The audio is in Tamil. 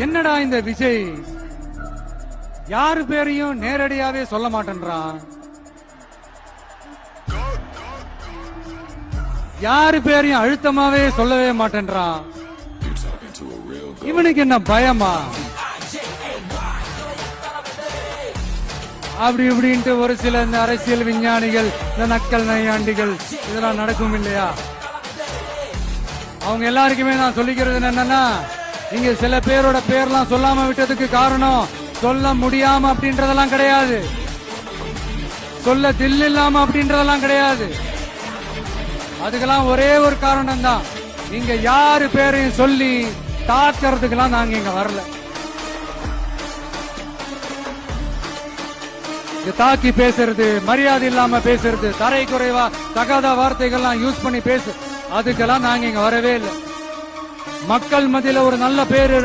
என்னடா இந்த விஜய் யாரு பேரையும் நேரடியாவே சொல்ல மாட்டேன்றான், யாரு பேரையும் அழுத்தமாவே சொல்லவே மாட்டேன்றான். இவனுக்கு என்ன பயமா? அப்படி இப்படின்ட்டு ஒரு சில இந்த அரசியல் விஞ்ஞானிகள், இந்த நக்கல் நையாண்டிகள் இதெல்லாம் நடக்கும் இல்லையா? அவங்க எல்லாருக்குமே நான் சொல்லிக்கிறது என்னன்னா, இங்க சில பேரோட பேர்லாம் சொல்லாம விட்டதுக்கு காரணம் சொல்ல முடியாம அப்படின்றதெல்லாம் கிடையாது, சொல்ல தில் இல்லாம அப்படின்றதெல்லாம் கிடையாது. அதுக்கெல்லாம் ஒரே ஒரு காரணம் தான், இங்க யாரு பேரையும் சொல்லி தாக்கிறதுக்கெல்லாம் நாங்க இங்க வரல. தாக்கி பேசுறது, மரியாதை இல்லாம பேசுறது, தரை குறைவா தகாத வார்த்தைகள்லாம் யூஸ் பண்ணி பேசு, அதுக்கெல்லாம் நாங்க இங்க வரவே இல்லை. மக்கள் மத்தியில ஒரு நல்ல பேரு